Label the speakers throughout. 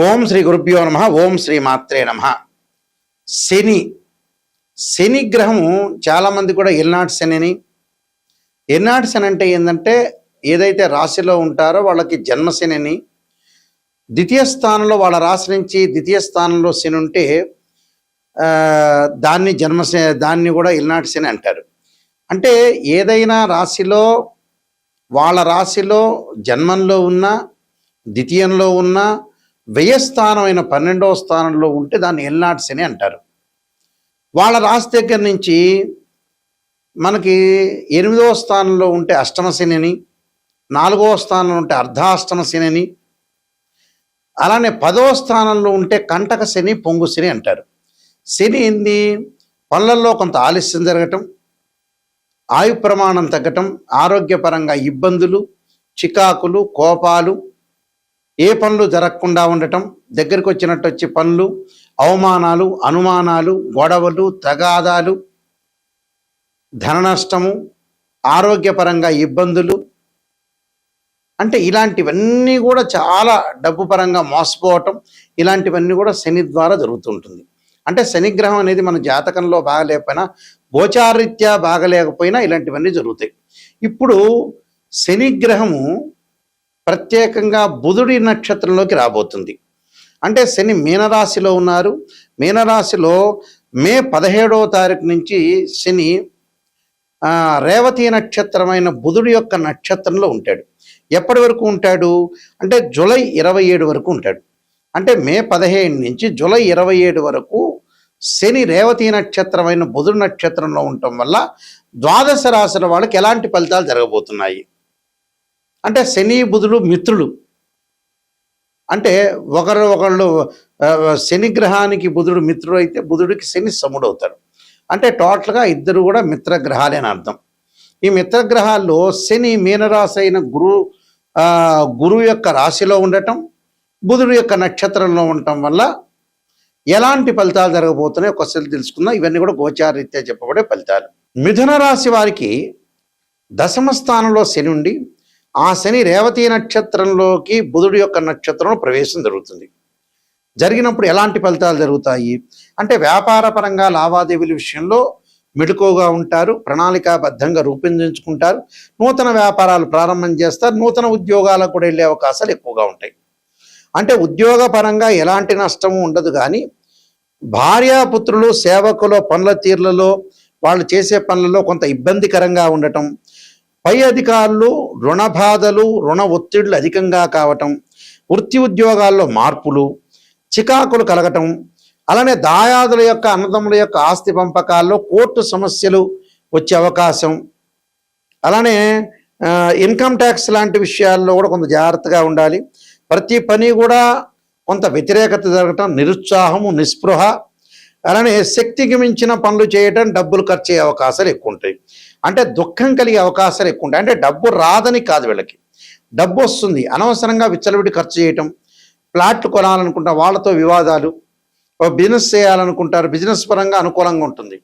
Speaker 1: ఓం శ్రీ గురుభ్యో నమ. ఓం శ్రీ మాత్రే నమ. శని శని గ్రహము చాలామంది కూడా ఎల్నాటి శని అని. ఎల్నాటి శని అంటే ఏంటంటే ఏదైతే రాశిలో ఉంటారో వాళ్ళకి జన్మశని అని, ద్వితీయ స్థానంలో వాళ్ళ రాశి నుంచి ద్వితీయ స్థానంలో శని ఉంటే దాన్ని కూడా ఎల్నాటి శని అంటారు. అంటే ఏదైనా రాశిలో వాళ్ళ రాశిలో జన్మంలో ఉన్న, ద్వితీయంలో ఉన్న, వ్యయస్థానమైన 12వ స్థానంలో ఉంటే దాన్ని ఎల్నాటి శని అంటారు. వాళ్ళ రాశి దగ్గర నుంచి మనకి 8వ స్థానంలో ఉంటే అష్టమ శని అని, 4వ స్థానంలో ఉంటే అర్ధాష్టమ శని అని, అలానే 10వ స్థానంలో ఉంటే కంటక శని, పొంగు శని అంటారు. శని ఏంది? పనులలో కొంత ఆలస్యం జరగటం, ఆయు ప్రమాణం తగ్గటం, ఆరోగ్యపరంగా ఇబ్బందులు, చికాకులు, కోపాలు, ఏ పనులు జరగకుండా ఉండటం, దగ్గరికి వచ్చినట్టు వచ్చి పనులు, అవమానాలు, అనుమానాలు, గొడవలు, తగాదాలు, ధన నష్టము, ఆరోగ్యపరంగా ఇబ్బందులు, అంటే ఇలాంటివన్నీ కూడా చాలా డబ్బు పరంగా మోసపోవటం, ఇలాంటివన్నీ కూడా శని ద్వారా జరుగుతుంటుంది. అంటే శనిగ్రహం అనేది మన జాతకంలో బాగలేకపోయినా, గోచారీత్యా బాగలేకపోయినా ఇలాంటివన్నీ జరుగుతాయి. ఇప్పుడు శనిగ్రహము ప్రత్యేకంగా బుధుడి నక్షత్రంలోకి రాబోతుంది. అంటే శని మీనరాశిలో ఉన్నారు. మీనరాశిలో మే 17వ తారీఖు నుంచి శని రేవతి నక్షత్రమైన బుధుడి యొక్క నక్షత్రంలో ఉంటాడు. ఎప్పటి వరకు ఉంటాడు అంటే జూలై 27 వరకు ఉంటాడు. అంటే మే 15 నుంచి జూలై 27 వరకు శని రేవతి నక్షత్రమైన బుధుడి నక్షత్రంలో ఉండటం వల్ల ద్వాదశ రాశుల వాళ్ళకి ఎలాంటి ఫలితాలు జరగబోతున్నాయి అంటే, శని బుధుడు మిత్రులు. అంటే ఒకళ్ళు శని గ్రహానికి బుధుడు మిత్రుడు అయితే బుధుడికి శని సముడు అవుతాడు. అంటే టోటల్గా ఇద్దరు కూడా మిత్రగ్రహాలే అని అర్థం. ఈ మిత్రగ్రహాల్లో శని మీనరాశి అయిన గురువు యొక్క రాశిలో ఉండటం, బుధుడు యొక్క నక్షత్రంలో ఉండటం వల్ల ఎలాంటి ఫలితాలు జరగబోతున్నాయి ఒకసారి తెలుసుకుందాం. ఇవన్నీ కూడా గోచారరీత్యా చెప్పబడే ఫలితాలు. మిథున రాశి వారికి దశమ స్థానంలో శని ఉండి, ఆ శని రేవతి నక్షత్రంలోకి బుధుడి యొక్క నక్షత్రంలో ప్రవేశం జరుగుతుంది. జరిగినప్పుడు ఎలాంటి ఫలితాలు జరుగుతాయి అంటే, వ్యాపార పరంగా లావాదేవీల విషయంలో మెడుకోగా ఉంటారు, ప్రణాళికాబద్ధంగా రూపొందించుకుంటారు, నూతన వ్యాపారాలు ప్రారంభం చేస్తారు, నూతన ఉద్యోగాలకు కూడా వెళ్ళే అవకాశాలు ఎక్కువగా ఉంటాయి. అంటే ఉద్యోగపరంగా ఎలాంటి నష్టము ఉండదు, కానీ భార్యాపుత్రులు, సేవకులు పనుల తీర్లలో, వాళ్ళు చేసే పనులలో కొంత ఇబ్బందికరంగా ఉండటం, పై అధికారులు రుణ బాధలు, రుణ ఒత్తిళ్లు అధికంగా కావటం, వృత్తి ఉద్యోగాల్లో మార్పులు, చికాకులు కలగటం, అలానే దాయాదుల యొక్క, అన్నదమ్ముల యొక్క ఆస్తి పంపకాల్లో కోర్టు సమస్యలు వచ్చే అవకాశం, అలానే ఇన్కమ్ ట్యాక్స్ లాంటి విషయాల్లో కూడా కొంత జాగ్రత్తగా ఉండాలి. ప్రతి పని కూడా కొంత వ్యతిరేకత జరగటం, నిరుత్సాహము, నిస్పృహ, అలానే శక్తికి మించిన పనులు చేయటం, డబ్బులు ఖర్చు అయ్యే అవకాశాలు ఎక్కువ ఉంటాయి. అంటే దుఃఖం కలిగే అవకాశాలు ఎక్కువ ఉంటాయి. అంటే డబ్బు రాదని కాదు, వీళ్ళకి డబ్బు వస్తుంది, అనవసరంగా విచ్చలవిడి ఖర్చు చేయటం, ప్లాట్లు కొనాలనుకుంటా వాళ్ళతో వివాదాలు, బిజినెస్ చేయాలనుకుంటారు, బిజినెస్ పరంగా అనుకూలంగా ఉంటుంది.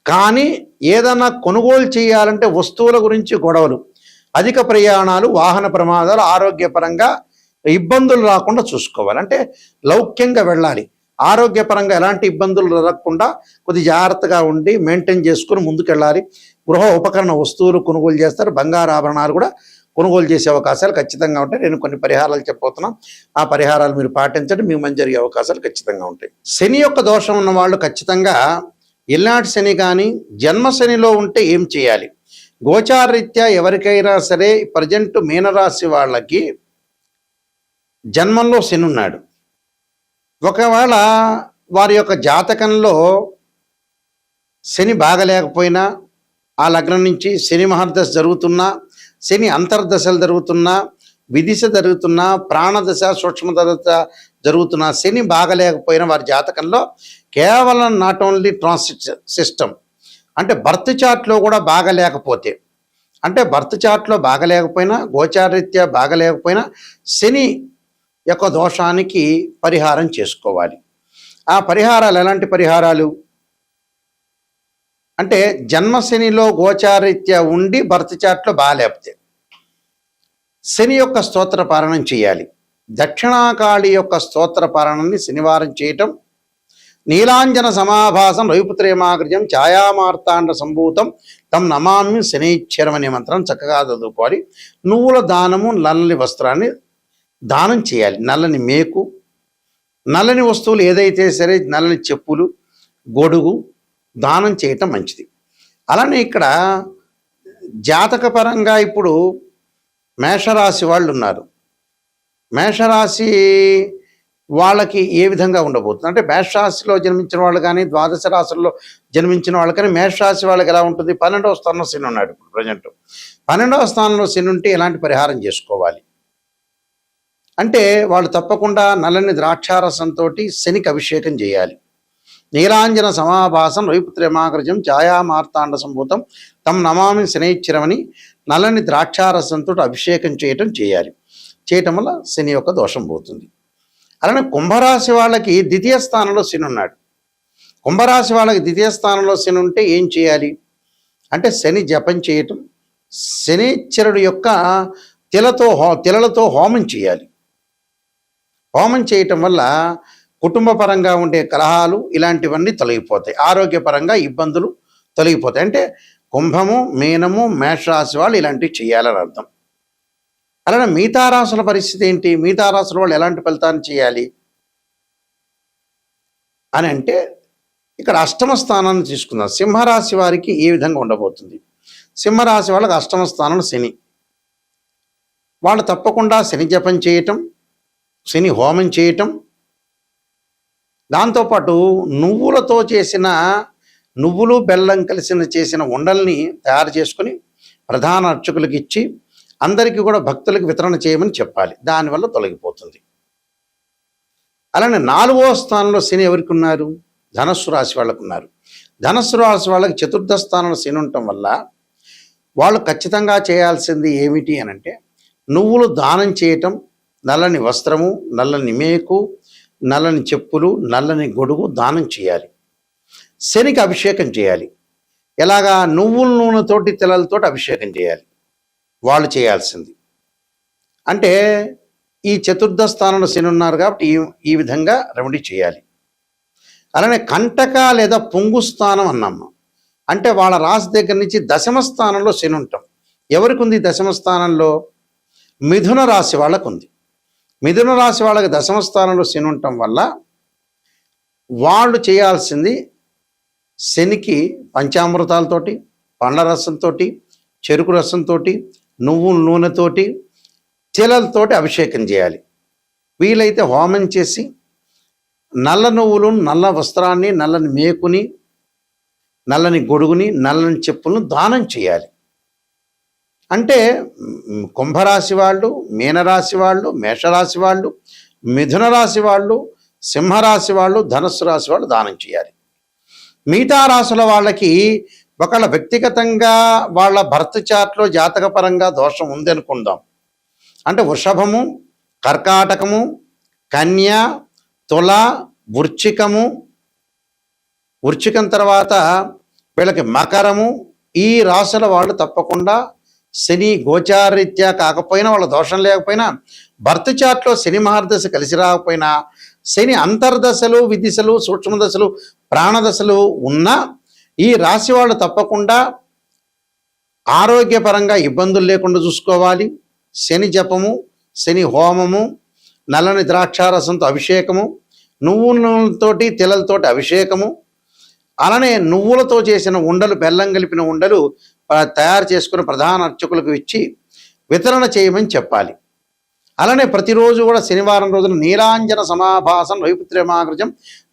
Speaker 1: కానీ ఏదన్నా కొనుగోలు చేయాలంటే వస్తువుల గురించి గొడవలు, అధిక ప్రయాణాలు, వాహన ప్రమాదాలు, ఆరోగ్యపరంగా ఇబ్బందులు రాకుండా చూసుకోవాలి. అంటే లౌక్యంగా వెళ్ళాలి, ఆరోగ్యపరంగా ఎలాంటి ఇబ్బందులు జరగకుండా కొద్ది జాగ్రత్తగా ఉండి మెయింటైన్ చేసుకుని ముందుకెళ్ళాలి. గృహ ఉపకరణ వస్తువులు కొనుగోలు చేస్తారు, బంగారు ఆభరణాలు కూడా కొనుగోలు చేసే అవకాశాలు ఖచ్చితంగా ఉంటాయి. నేను కొన్ని పరిహారాలు చెప్పబోతున్నాను, ఆ పరిహారాలు మీరు పాటించండి, మీకు మంచి జరిగే అవకాశాలు ఖచ్చితంగా ఉంటాయి. శని యొక్క దోషం ఉన్న వాళ్ళు ఖచ్చితంగా ఎల్నాటి శని కానీ జన్మ శనిలో ఉంటే ఏం చేయాలి? గోచారరీత్యా ఎవరికైనా సరే ప్రజెంట్ మీనరాశి వాళ్ళకి జన్మంలో శని ఉన్నాడు, ఒకవేళ వారి యొక్క జాతకంలో శని బాగలేకపోయినా, ఆ లగ్నం నుంచి శని మహర్దశ జరుగుతున్నా, శని అంతర్దశలు జరుగుతున్నా, విదిశ జరుగుతున్నా, ప్రాణదశ, సూక్ష్మదశ జరుగుతున్నా, శని బాగలేకపోయినా వారి జాతకంలో కేవలం నాట్ ఓన్లీ ట్రాన్సిట్ సిస్టమ్ అంటే బర్త్ చార్ట్లో కూడా బాగలేకపోతే, అంటే బర్త్ చార్ట్లో బాగలేకపోయినా, గోచారరీత్యా బాగలేకపోయినా శని యొక్క దోషానికి పరిహారం చేసుకోవాలి. ఆ పరిహారాలు ఎలాంటి పరిహారాలు అంటే, జన్మశనిలో గోచారీత్యా ఉండి బర్త్ చార్ట్లో బాగాలేకపోతే శని యొక్క స్తోత్ర పారాయణం చేయాలి. దక్షిణాకాళి యొక్క స్తోత్ర పారాయణాన్ని శనివారం చేయటం, నీలాంజన సమాభాసం రవిపుత్రేమాగ్రజం ఛాయామార్తాండ సంభూతం తం నమామి శనైశ్చరం అనే మంత్రం చక్కగా చదువుకోవాలి. నువ్వుల దానము, నల్లని వస్త్రాన్ని దానం చేయాలి. నల్లని మేకు, నల్లని వస్తువులు ఏదైతే సరే, నల్లని చెప్పులు, గొడుగు దానం చేయటం మంచిది. అలానే ఇక్కడ జాతకపరంగా ఇప్పుడు మేషరాశి వాళ్ళు ఉన్నారు. మేషరాశి వాళ్ళకి ఏ విధంగా ఉండబోతుంది అంటే, మేషరాశిలో జన్మించిన వాళ్ళు కానీ, ద్వాదశ రాశుల్లో జన్మించిన వాళ్ళు కానీ, మేషరాశి వాళ్ళకి ఎలా ఉంటుంది? 12వ స్థానంలో శని ఉన్నాడు ఇప్పుడు ప్రజెంట్. 12వ స్థానంలో శని ఉంటే ఎలాంటి పరిహారం చేసుకోవాలి అంటే, వాళ్ళు తప్పకుండా నల్లని ద్రాక్షారసంతో శనికి అభిషేకం చేయాలి. నీలాంజన సమాభాసం రవిపుత్రేమాగ్రజం ఛాయామార్తాండ సంభూతం తం నమామి శనైశ్చరమని నల్లని ద్రాక్షారసంతో అభిషేకం చేయాలి. చేయటం వల్ల శని యొక్క దోషం పోతుంది. అలానే కుంభరాశి వాళ్ళకి ద్వితీయ స్థానంలో శని ఉన్నాడు. కుంభరాశి వాళ్ళకి ద్వితీయ స్థానంలో శని ఉంటే ఏం చేయాలి అంటే, శని జపం చేయటం, శనిశ్చరుడు యొక్క తిలలతో హోమం చేయాలి. హోమం చేయటం వల్ల కుటుంబ పరంగా ఉండే కలహాలు ఇలాంటివన్నీ తొలగిపోతాయి. ఆరోగ్యపరంగా ఇబ్బందులు తొలగిపోతాయి. అంటే కుంభము, మీనము, మేషరాశి వాళ్ళు ఇలాంటివి చేయాలని అర్థం. అలానే మిగతా రాశుల పరిస్థితి ఏంటి? మిగతా రాశుల వాళ్ళు ఎలాంటి ఫలితాన్ని చేయాలి అని అంటే, ఇక్కడ అష్టమ స్థానాన్ని తీసుకుందాం. సింహరాశి వారికి ఏ విధంగా ఉండబోతుంది? సింహరాశి వాళ్ళకి అష్టమ స్థానం శని. వాళ్ళు తప్పకుండా శని జపం చేయటం, శని హోమం చేయటం, దాంతోపాటు నువ్వులతో చేసిన, నువ్వులు బెల్లం చేసిన ఉండల్ని తయారు చేసుకుని ప్రధాన అర్చకులకు ఇచ్చి అందరికీ కూడా భక్తులకు వితరణ చేయమని చెప్పాలి. దానివల్ల తొలగిపోతుంది. అలానే 4వ స్థానంలో శని ఎవరికి ఉన్నారు? ధనస్సు రాశి వాళ్ళకు ఉన్నారు. ధనస్సు రాశి వాళ్ళకి చతుర్థ స్థానంలో శని ఉండటం వల్ల వాళ్ళు ఖచ్చితంగా చేయాల్సింది ఏమిటి అని అంటే, నువ్వులు దానం చేయటం, నల్లని వస్త్రము, నల్లని మేకు, నల్లని చెప్పులు, నల్లని గొడుగు దానం చేయాలి. శనికి అభిషేకం చేయాలి. ఎలాగా? నువ్వుల నూనెతోటి, తిలలతోటి అభిషేకం చేయాలి వాళ్ళు చేయాల్సింది. అంటే ఈ చతుర్థ స్థానంలో శని ఉన్నారు కాబట్టి ఈ విధంగా రెమెడీ చేయాలి. అలానే కంటక లేదా పొంగు స్థానం అన్నమ్మ అంటే, వాళ్ళ రాశి దగ్గర నుంచి దశమ స్థానంలో శని ఉంటాం. ఎవరికి ఉంది దశమ స్థానంలో? మిథున రాశి వాళ్ళకు ఉంది. మిథున రాశి వాళ్ళకి దశమ స్థానంలో శని ఉండటం వల్ల వాళ్ళు చేయాల్సింది, శనికి పంచామృతాలతోటి, పండ్ల రసంతో, చెరుకు రసంతో, నువ్వుల నూనెతోటి, తిలలతోటి అభిషేకం చేయాలి. వీలైతే హోమం చేసి నల్ల నువ్వులు, నల్ల వస్త్రాన్ని, నల్లని మేకుని, నల్లని గొడుగుని, నల్లని చెప్పులను దానం చేయాలి. అంటే కుంభరాశి వాళ్ళు, మీనరాశి వాళ్ళు, మేషరాశి వాళ్ళు, మిథున రాశి వాళ్ళు, సింహరాశి వాళ్ళు, ధనుస్సు రాశి వాళ్ళు దానం చేయాలి. మిగతా రాశుల వాళ్ళకి ఒకళ్ళ వ్యక్తిగతంగా వాళ్ళ బర్త్ చార్ట్లో జాతకపరంగా దోషం ఉంది అనుకుందాం. అంటే వృషభము, కర్కాటకము, కన్య, తుల, వృశ్చికం తర్వాత వీళ్ళకి మకరము, ఈ రాశుల వాళ్ళు తప్పకుండా శని గోచారీత్యా కాకపోయినా, వాళ్ళ దోషం లేకపోయినా, బర్త్ చార్ట్లో శని మహర్దశ కలిసి రాకపోయినా, శని అంతర్దశలు, విదిశలు, సూక్ష్మదశలు, ప్రాణదశలు ఉన్నా ఈ రాశి వాళ్ళు తప్పకుండా ఆరోగ్యపరంగా ఇబ్బందులు లేకుండా చూసుకోవాలి. శని జపము, శని హోమము, నల్లని ద్రాక్షారసంతో అభిషేకము, నువ్వులతోటి, తిలలతోటి అభిషేకము, అలానే నువ్వులతో చేసిన ఉండలు, బెల్లం కలిపిన ఉండలు తయారు చేసుకుని ప్రధాన అర్చకులకు ఇచ్చి వితరణ చేయమని చెప్పాలి. అలానే ప్రతిరోజు కూడా శనివారం రోజున నీలాంజన సమాభాసం రవిపుత్రేమాగ్రజం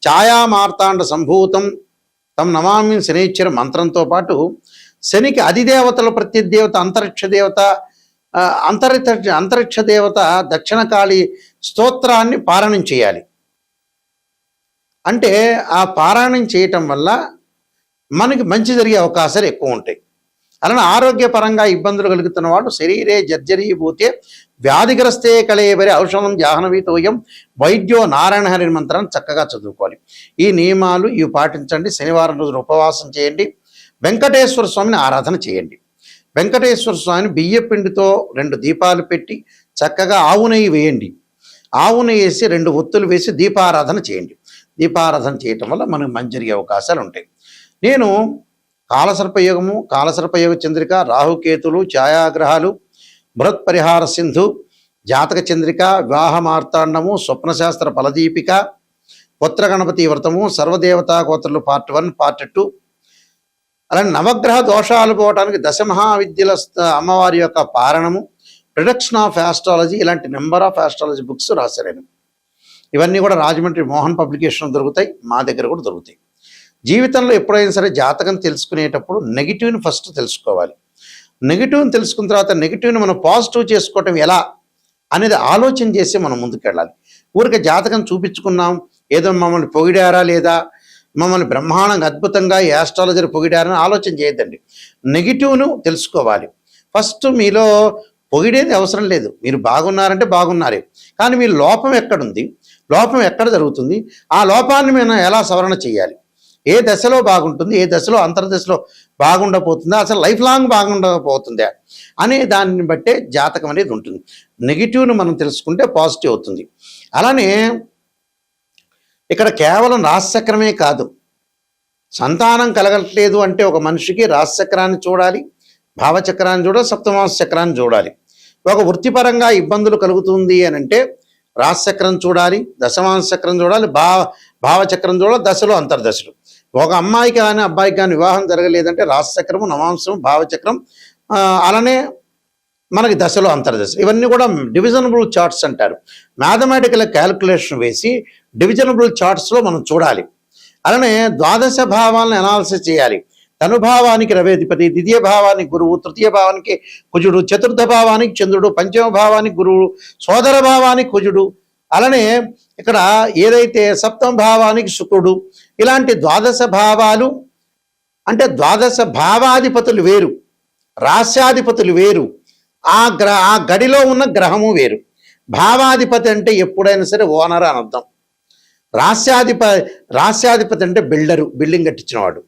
Speaker 1: ఛాయామార్తాండ సంభూతం తం నమామి శనైశ్చర మంత్రంతో పాటు శనికి అధిదేవతలు, ప్రత్యదేవత, అంతరిక్ష దేవత దక్షిణకాళి స్తోత్రాన్ని పారాయణం చేయాలి. అంటే ఆ పారాయణం చేయటం వల్ల మనకి మంచి జరిగే అవకాశాలు ఎక్కువ ఉంటాయి. అలానే ఆరోగ్యపరంగా ఇబ్బందులు కలుగుతున్న వాళ్ళు శరీరే జర్జరీభూతే వ్యాధిగ్రస్తే కళేబరి ఔషధం జాహ్నవీతోయం వైద్యో నారాయణ హరి మంత్రాన్ని చక్కగా చదువుకోవాలి. ఈ నియమాలు ఇవి పాటించండి. శనివారం రోజున ఉపవాసం చేయండి. వెంకటేశ్వర స్వామిని ఆరాధన చేయండి. వెంకటేశ్వర స్వామిని బియ్య పిండితో 2 దీపాలు పెట్టి చక్కగా ఆవు నెయ్యి వేయండి. ఆవును వేసి 2 ఒత్తులు వేసి దీపారాధన చేయండి. దీపారాధన చేయటం వల్ల మనకు మంచి జరిగే అవకాశాలు ఉంటాయి. నేను కాలసర్పయోగ చంద్రిక, రాహుకేతులు, ఛాయాగ్రహాలు, బృహత్ పరిహార సింధు, జాతక చంద్రిక, వివాహ మార్తాండము, స్వప్నశాస్త్ర ఫలదీపిక, పుత్ర గణపతి వ్రతము, సర్వదేవతా గోత్రులు పార్ట్ 1, పార్ట్ 2, అలాగే నవగ్రహ దోషాలు పోవటానికి దశమహావిద్యల అమ్మవారి యొక్క పారణము, ప్రొడక్షన్ ఆఫ్ ఆస్ట్రాలజీ, ఇలాంటి నెంబర్ ఆఫ్ ఆస్ట్రాలజీ బుక్స్ రాశాను. ఇవన్నీ కూడా రాజమండ్రి మోహన్ పబ్లికేషన్ దొరుకుతాయి, మా దగ్గర కూడా దొరుకుతాయి. జీవితంలో ఎప్పుడైనా సరే జాతకం తెలుసుకునేటప్పుడు నెగిటివ్ని ఫస్ట్ తెలుసుకోవాలి. నెగిటివ్ని తెలుసుకున్న తర్వాత నెగిటివ్ని మనం పాజిటివ్ చేసుకోవటం ఎలా అనేది ఆలోచన చేసి మనం ముందుకెళ్ళాలి. ఊరికే జాతకం చూపించుకున్నాం, ఏదో మమ్మల్ని పొగిడారా లేదా, మమ్మల్ని బ్రహ్మాండంగా అద్భుతంగా ఈ ఆస్ట్రాలజర్ పొగిడారని ఆలోచన చేయొద్దండి. నెగిటివ్ను తెలుసుకోవాలి. ఫస్ట్ మీలో పొగిడేది అవసరం లేదు, మీరు బాగున్నారంటే బాగున్నారే, కానీ మీ లోపం ఎక్కడుంది, లోపం ఎక్కడ జరుగుతుంది, ఆ లోపాన్ని మనం ఎలా సవరణ చేయాలి, ఏ దశలో బాగుంటుంది, ఏ దశలో అంతర్దశలో బాగుండబోతుందా, అసలు లైఫ్ లాంగ్ బాగుండబోతుందా అనే దాన్ని బట్టే జాతకం అనేది ఉంటుంది. నెగిటివ్ను మనం తెలుసుకుంటే పాజిటివ్ అవుతుంది. అలానే ఇక్కడ కేవలం రాశిచక్రమే కాదు, సంతానం కలగట్లేదు అంటే ఒక మనిషికి రాశిచక్రాన్ని చూడాలి, భావచక్రాన్ని చూడాలి, సప్తమాంశ చక్రాన్ని చూడాలి. ఒక వృత్తిపరంగా ఇబ్బందులు కలుగుతుంది అని అంటే రాశిచక్రం చూడాలి, దశమాంశ చక్రం చూడాలి, భావచక్రం చూడాలి, దశలు అంతర్దశలు. ఒక అమ్మాయికి కానీ అబ్బాయికి కానీ వివాహం జరగలేదంటే రాశిచక్రము, నవాంశం, భావచక్రం, అలానే మనకి దశలు అంతర్దశలు, ఇవన్నీ కూడా డివిజనబుల్ చార్ట్స్ అంటారు. మ్యాథమెటికల్ క్యాలిక్యులేషన్ వేసి డివిజనబుల్ చార్ట్స్లో మనం చూడాలి. అలానే ద్వాదశ భావాలను అనాలిసిస్ చేయాలి. తనుభావానికి రవేధిపతి, ద్వితీయ భావానికి గురువు, తృతీయ భావానికి కుజుడు, చతుర్థ భావానికి చంద్రుడు, పంచమ భావానికి గురువు, సోదర భావానికి కుజుడు, అలానే ఇక్కడ ఏదైతే సప్తమ భావానికి శుక్రుడు, ఇలాంటి ద్వాదశ భావాలు అంటే ద్వాదశ భావాధిపతులు వేరు, రాస్యాధిపతులు వేరు, ఆ గడిలో ఉన్న గ్రహము వేరు. భావాధిపతి అంటే ఎప్పుడైనా సరే ఓనర్ అని అర్థం. రాస్యాధిపతి అంటే బిల్డరు, బిల్డింగ్ కట్టించినవాడు.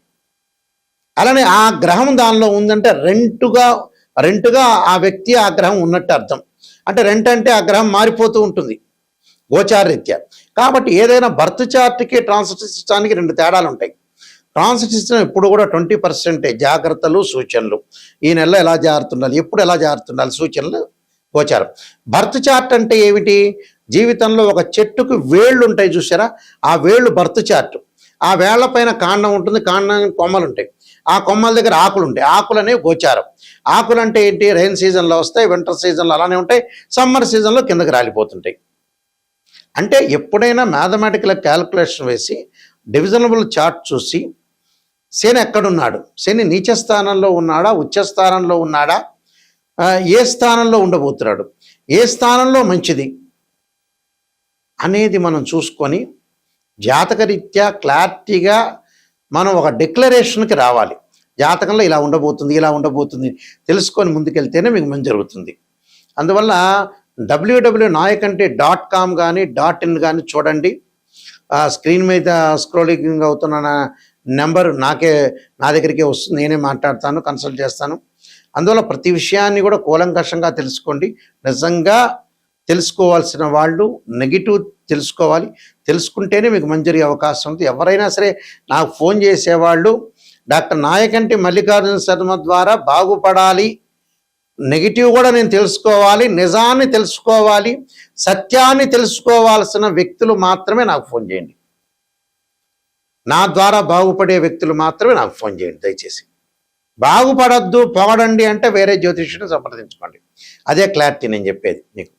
Speaker 1: అలానే ఆ గ్రహం దానిలో ఉందంటే రెంటుగా ఆ వ్యక్తి ఆ గ్రహం ఉన్నట్టు అర్థం. అంటే రెంట్ అంటే ఆ గ్రహం మారిపోతూ ఉంటుంది గోచారరీత్యా. కాబట్టి ఏదైనా బర్త్ చార్ట్కి ట్రాన్సిట్ సిస్టానికి 2 తేడాలు ఉంటాయి. ట్రాన్సిట్ సిస్టమ్ ఎప్పుడు కూడా 20% జాగ్రత్తలు, సూచనలు, ఈ నెలలో ఎలా జారుతుండాలి, ఎప్పుడు ఎలా జారుతుండాలి, సూచనలు, గోచారం. బర్త్ చార్ట్ అంటే ఏమిటి, జీవితంలో ఒక చెట్టుకు వేళ్ళు ఉంటాయి చూసారా, ఆ వేళ్ళు బర్త్ చార్ట్. ఆ వేళ్ల పైన కాండం ఉంటుంది, కాండానికి కొమ్మలు ఉంటాయి, ఆ కొమ్మల దగ్గర ఆకులు ఉంటాయి, ఆకులు అనేవి గోచారం. ఆకులు అంటే ఏంటి, రైన్ సీజన్లో వస్తాయి, వింటర్ సీజన్లో అలానే ఉంటాయి, సమ్మర్ సీజన్లో కిందకి రాలిపోతుంటాయి. అంటే ఎప్పుడైనా మ్యాథమెటికల్ క్యాలిక్యులేషన్ వేసి డివిజనబుల్ చార్ట్ చూసి శని ఎక్కడున్నాడు, శని నీచ స్థానంలో ఉన్నాడా, ఉచ్చ స్థానంలో ఉన్నాడా, ఏ స్థానంలో ఉండబోతున్నాడు, ఏ స్థానంలో మంచిది అనేది మనం చూసుకొని జాతకరీత్యా క్లారిటీగా మనం ఒక డిక్లరేషన్కి రావాలి. జాతకంలో ఇలా ఉండబోతుంది తెలుసుకొని ముందుకెళ్తేనే మీకు మంచి జరుగుతుంది. అందువల్ల www.nayakanti.com కానీ .in కానీ చూడండి. స్క్రీన్ మీద స్క్రోలింగ్ అవుతున్న నెంబర్ నా దగ్గరికే వస్తుంది, నేనే మాట్లాడతాను, కన్సల్ట్ చేస్తాను. అందువల్ల ప్రతి విషయాన్ని కూడా కూలంకషంగా తెలుసుకోండి. నిజంగా తెలుసుకోవాల్సిన వాళ్ళు నెగిటివ్ తెలుసుకోవాలి, తెలుసుకుంటేనే మీకు మంచి జరిగే అవకాశం ఉంది. ఎవరైనా సరే నాకు ఫోన్ చేసేవాళ్ళు డాక్టర్ నాయకంటి మల్లికార్జున శర్మ ద్వారా బాగుపడాలి, నెగిటివ్ కూడా నేను తెలుసుకోవాలి, నిజాన్ని తెలుసుకోవాలి, సత్యాన్ని తెలుసుకోవాల్సిన వ్యక్తులు మాత్రమే నాకు ఫోన్ చేయండి. నా ద్వారా బాగుపడే వ్యక్తులు మాత్రమే నాకు ఫోన్ చేయండి దయచేసి. బాగుపడద్దు, పొగడండి అంటే వేరే జ్యోతిష్యుని సంప్రదించుకోండి. అదే క్లారిటీ నేను చెప్పేది మీకు.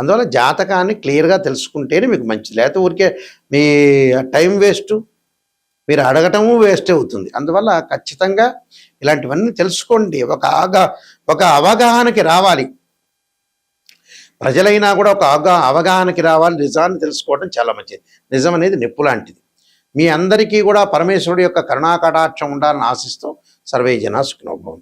Speaker 1: అందువల్ల జాతకాన్ని క్లియర్గా తెలుసుకుంటేనే మీకు మంచిది. లేకపోతే ఊరికే మీ టైం వేస్ట్, మీరు అడగటము వేస్ట్ అవుతుంది. అందువల్ల ఖచ్చితంగా ఇలాంటివన్నీ తెలుసుకోండి. ఒక అవగాహనకి రావాలి. ప్రజలైనా కూడా ఒక అవగాహనకి రావాలి. నిజాన్ని తెలుసుకోవడం చాలా మంచిది. నిజం అనేది నిప్పు లాంటిది. మీ అందరికీ కూడా పరమేశ్వరుడు యొక్క కరుణాకటాక్షం ఉండాలని ఆశిస్తూ సర్వే జనా సుఖినో భవంతు.